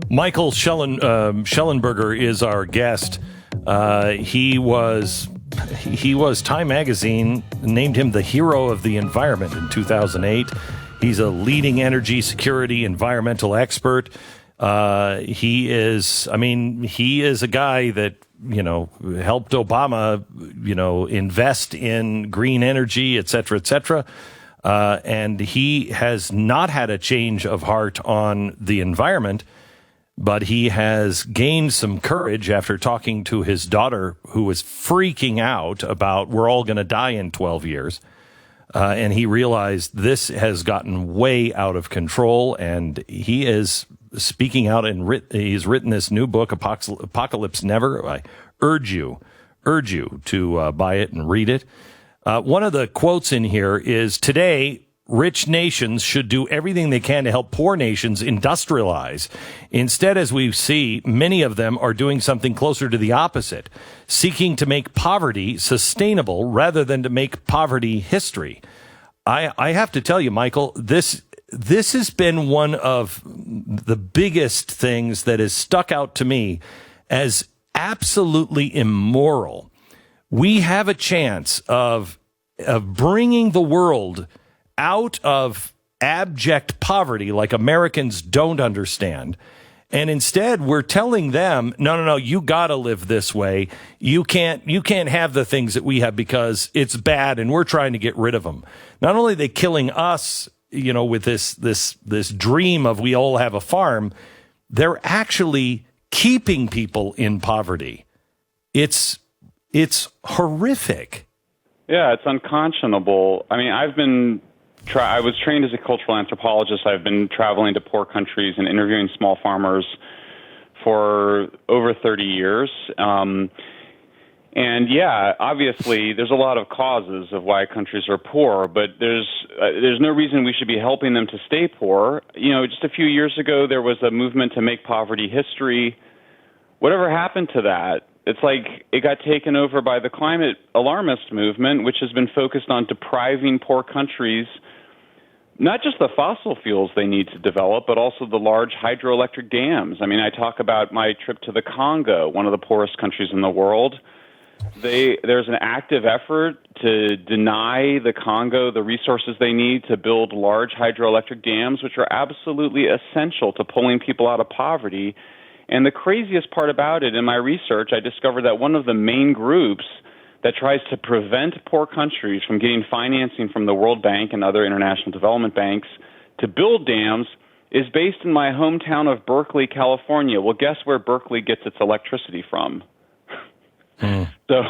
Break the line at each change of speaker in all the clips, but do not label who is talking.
Michael Shellenberger is our guest. He was Time Magazine named him the hero of the environment in 2008. He's a leading energy security environmental expert. He is a guy that, helped Obama, invest in green energy, et cetera, et cetera. And he has not had a change of heart on the environment, but he has gained some courage after talking to his daughter, who was freaking out about we're all going to die in 12 years. And he realized this has gotten way out of control, and he is speaking out, and he's written this new book, Apocalypse Never. I urge you to buy it and read it. One of the quotes in here is, today, rich nations should do everything they can to help poor nations industrialize. Instead, as we see, many of them are doing something closer to the opposite, seeking to make poverty sustainable rather than to make poverty history. I have to tell you, Michael, this has been one of the biggest things that has stuck out to me as absolutely immoral. We have a chance of bringing the world out of abject poverty like Americans don't understand. And instead, we're telling them, no, you got to live this way. You can't have the things that we have because it's bad, and we're trying to get rid of them. Not only are they killing us, with this dream of we all have a farm, they're actually keeping people in poverty. It's horrific.
Yeah, it's unconscionable. I mean, I was trained as a cultural anthropologist. I've been traveling to poor countries and interviewing small farmers for over 30 years. And yeah, obviously, there's a lot of causes of why countries are poor, but there's no reason we should be helping them to stay poor. Just a few years ago, there was a movement to make poverty history. Whatever happened to that? It's like it got taken over by the climate alarmist movement, which has been focused on depriving poor countries not just the fossil fuels they need to develop, but also the large hydroelectric dams. I mean, I talk about my trip to the Congo, one of the poorest countries in the world. There's an active effort to deny the Congo the resources they need to build large hydroelectric dams, which are absolutely essential to pulling people out of poverty. And the craziest part about it, in my research, I discovered that one of the main groups that tries to prevent poor countries from getting financing from the World Bank and other international development banks to build dams is based in my hometown of Berkeley, California. Well, guess where Berkeley gets its electricity from? So,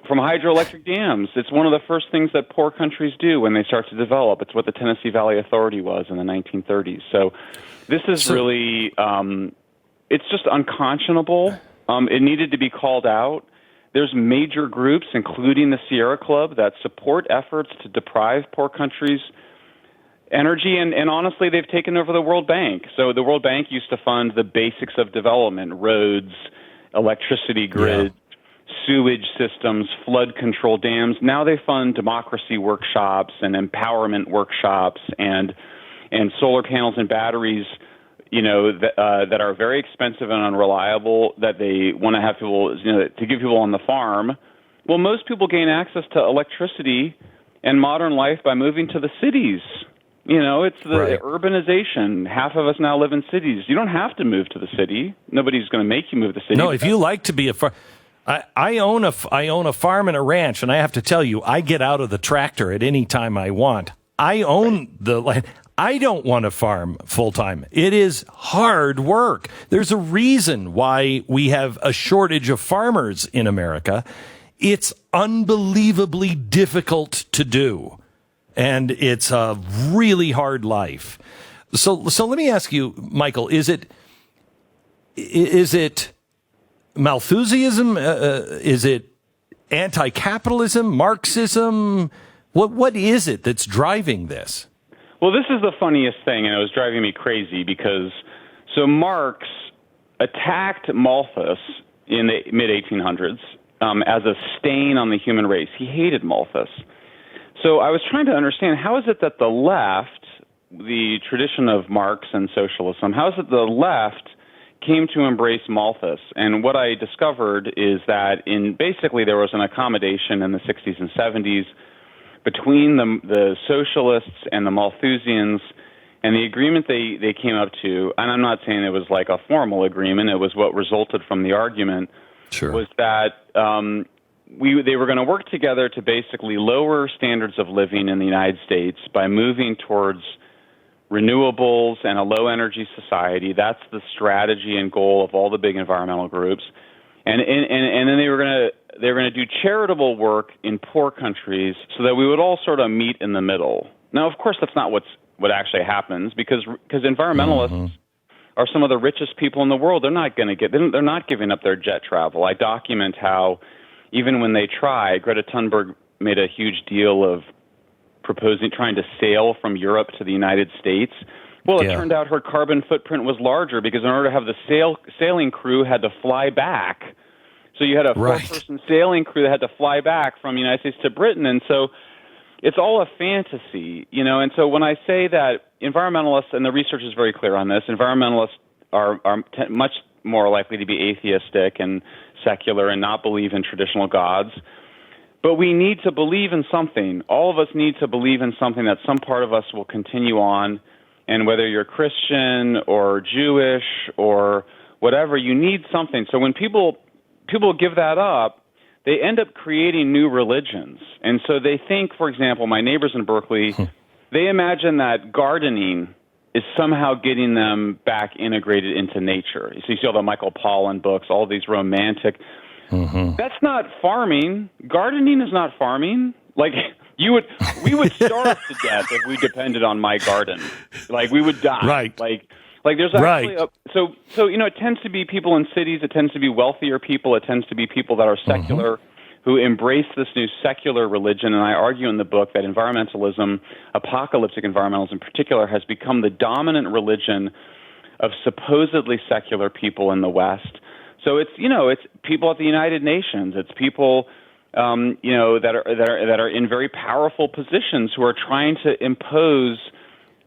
from hydroelectric dams. It's one of the first things that poor countries do when they start to develop. It's what the Tennessee Valley Authority was in the 1930s. So this is really... it's just unconscionable. It needed to be called out. There's major groups, including the Sierra Club, that support efforts to deprive poor countries energy. And honestly, they've taken over the World Bank. So the World Bank used to fund the basics of development: roads, electricity grid, sewage systems, flood control dams. Now they fund democracy workshops and empowerment workshops and solar panels and batteries, that are very expensive and unreliable, that they want to have people, to give people on the farm. Well, most people gain access to electricity and modern life by moving to the cities. It's the urbanization. Half of us now live in cities. You don't have to move to the city. Nobody's going to make you move to the city.
No, if you like to be a farm. I own a farm and a ranch, and I have to tell you, I get out of the tractor at any time I want. I own the land. I don't want to farm full-time. It is hard work. There's a reason why we have a shortage of farmers in America. It's unbelievably difficult to do, and it's a really hard life. So let me ask you, Michael, is it Malthusianism? Is it anti-capitalism, Marxism? What is it that's driving this?
Well, this is the funniest thing, and it was driving me crazy because Marx attacked Malthus in the mid-1800s as a stain on the human race. He hated Malthus. So I was trying to understand, how is it that the left, the tradition of Marx and socialism, how is it the left came to embrace Malthus. And what I discovered is that basically there was an accommodation in the 60s and 70s between the socialists and the Malthusians, and the agreement they came up to, and I'm not saying it was like a formal agreement, it was what resulted from the argument, was that they were going to work together to basically lower standards of living in the United States by moving towards renewables and a low-energy society. That's the strategy and goal of all the big environmental groups. And then they were going to do charitable work in poor countries so that we would all sort of meet in the middle. Now, of course, that's not what actually happens, because environmentalists are some of the richest people in the world. They're not giving up their jet travel. I document how even when they try, Greta Thunberg made a huge deal of trying to sail from Europe to the United States. Well, it turned out her carbon footprint was larger because in order to have the sailing crew had to fly back. So you had a four-person sailing crew that had to fly back from the United States to Britain. And so it's all a fantasy, And so when I say that environmentalists, and the research is very clear on this, environmentalists are much more likely to be atheistic and secular and not believe in traditional gods. But we need to believe in something. All of us need to believe in something that some part of us will continue on. And whether you're Christian or Jewish or whatever, you need something. So when people give that up, they end up creating new religions. And so they think, for example, my neighbors in Berkeley, they imagine that gardening is somehow getting them back integrated into nature. So you see all the Michael Pollan books, all these romantic. That's not farming. Gardening is not farming. Like we would starve to death if we depended on my garden. Like we would die.
Right.
Like there's actually so it tends to be people in cities. It tends to be wealthier people. It tends to be people that are secular who embrace this new secular religion. And I argue in the book that environmentalism, apocalyptic environmentalism in particular, has become the dominant religion of supposedly secular people in the West. So it's people at the United Nations. It's people that are in very powerful positions who are trying to impose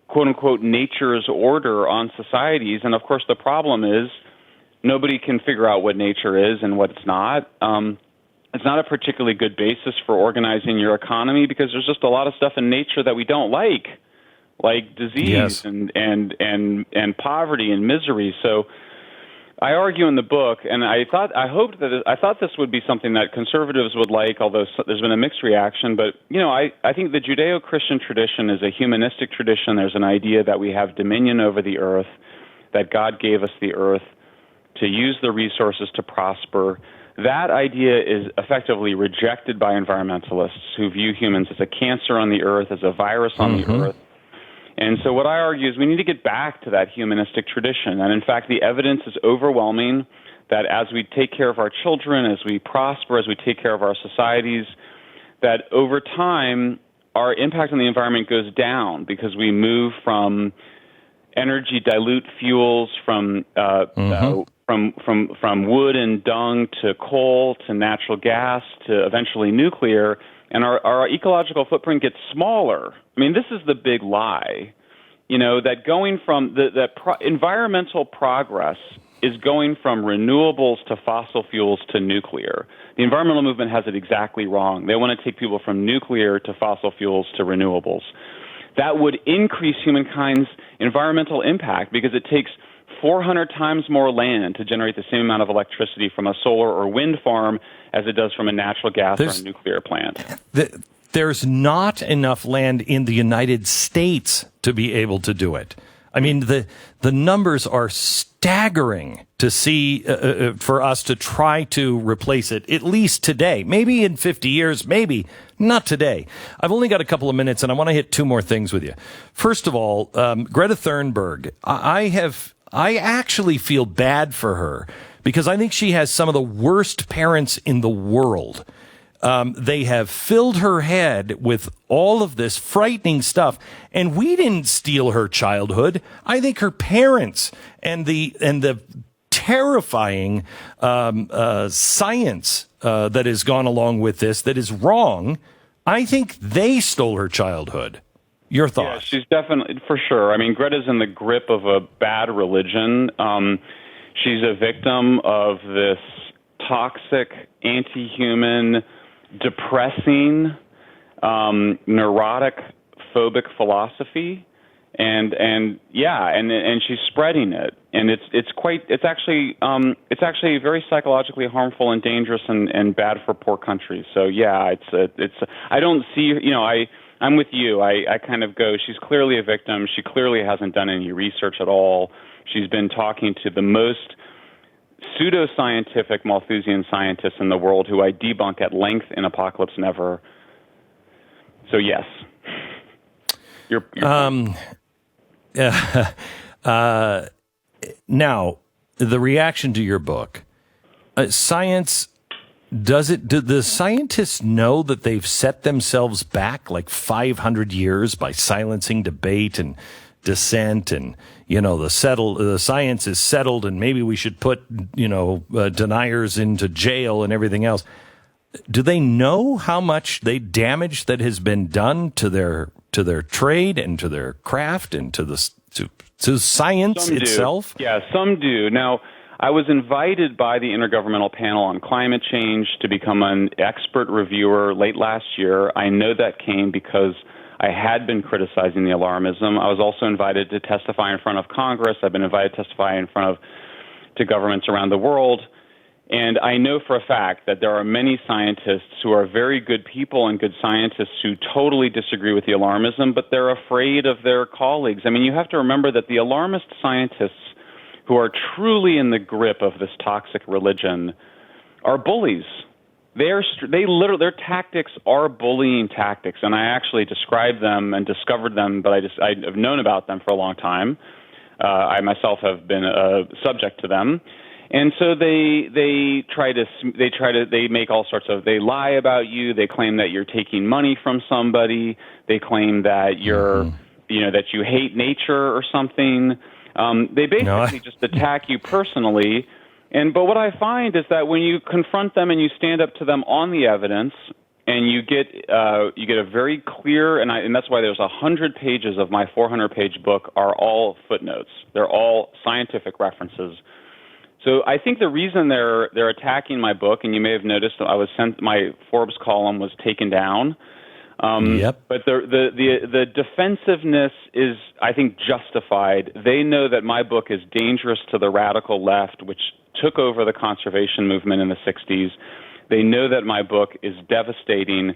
quote unquote nature's order on societies. And of course, the problem is nobody can figure out what nature is and what it's not. It's not a particularly good basis for organizing your economy because there's just a lot of stuff in nature that we don't like disease and poverty and misery. So I argue in the book, and I thought this would be something that conservatives would like, although there's been a mixed reaction. But I think the Judeo-Christian tradition is a humanistic tradition. There's an idea that we have dominion over the earth, that God gave us the earth to use the resources to prosper. That idea is effectively rejected by environmentalists who view humans as a cancer on the earth, as a virus on the earth. And so what I argue is we need to get back to that humanistic tradition. And in fact, the evidence is overwhelming that as we take care of our children, as we prosper, as we take care of our societies, that over time, our impact on the environment goes down because we move from energy dilute fuels, from wood and dung to coal to natural gas to eventually nuclear. And our ecological footprint gets smaller. I mean, this is the big lie, that going from environmental progress is going from renewables to fossil fuels to nuclear. The environmental movement has it exactly wrong. They want to take people from nuclear to fossil fuels to renewables. That would increase humankind's environmental impact because it takes 400 times more land to generate the same amount of electricity from a solar or wind farm as it does from a natural gas or a nuclear plant.
There's not enough land in the United States to be able to do it. I mean, the numbers are staggering to see for us to try to replace it, at least today. Maybe in 50 years, maybe not today. I've only got a couple of minutes, and I want to hit two more things with you. First of all, Greta Thunberg, I actually feel bad for her because I think she has some of the worst parents in the world. They have filled her head with all of this frightening stuff, and we didn't steal her childhood. I think her parents and the terrifying science that has gone along with this that is wrong, I think they stole her childhood. Your thoughts?
Yeah, she's definitely, for sure. I mean, Greta's in the grip of a bad religion. She's a victim of this toxic, anti-human, depressing, neurotic, phobic philosophy, and she's spreading it, and it's actually very psychologically harmful and dangerous and bad for poor countries. So yeah, I don't see, I'm with you. I kind of go, she's clearly a victim. She clearly hasn't done any research at all. She's been talking to the most pseudoscientific Malthusian scientists in the world, who I debunk at length in Apocalypse Never. So yes.
Now, the reaction to your book, science, do the scientists know that they've set themselves back like 500 years by silencing debate and dissent, and the science is settled, and maybe we should put deniers into jail and everything else? Do they know how much damage that has been done to their trade and to their craft and to science itself?
Yeah, some do. Now, I was invited by the Intergovernmental Panel on Climate Change to become an expert reviewer late last year. I know that came because I had been criticizing the alarmism. I was also invited to testify in front of Congress. I've been invited to testify to governments around the world. And I know for a fact that there are many scientists who are very good people and good scientists who totally disagree with the alarmism, but they're afraid of their colleagues. I mean, you have to remember that the alarmist scientists who are truly in the grip of this toxic religion are bullies. Their tactics are bullying tactics, and I actually described them and discovered them, but I've known about them for a long time. I myself have been subject to them. And so they make all sorts of, they lie about you. They claim that you're taking money from somebody. They claim that that you hate nature or something. They basically just attack you personally. But what I find is that when you confront them and you stand up to them on the evidence, and you get a very clear, and that's why there's 100 pages of my 400-page book are all footnotes. They're all scientific references. So I think the reason they're attacking my book, and you may have noticed my Forbes column was taken down.
Yep.
But the defensiveness is, I think, justified. They know that my book is dangerous to the radical left, which took over the conservation movement in the 60s. They know that my book is devastating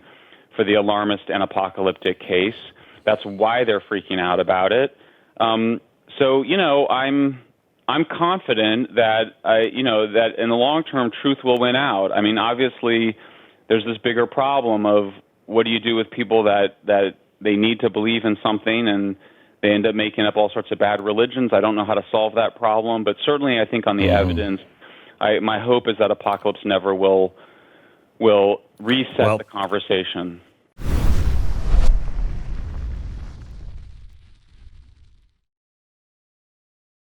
for the alarmist and apocalyptic case. That's why they're freaking out about it. I'm confident that that in the long term, truth will win out. I mean, obviously, there's this bigger problem of what do you do with people that they need to believe in something and they end up making up all sorts of bad religions. I don't know how to solve that problem, but certainly I think on the evidence, my hope is that Apocalypse Never will reset the conversation.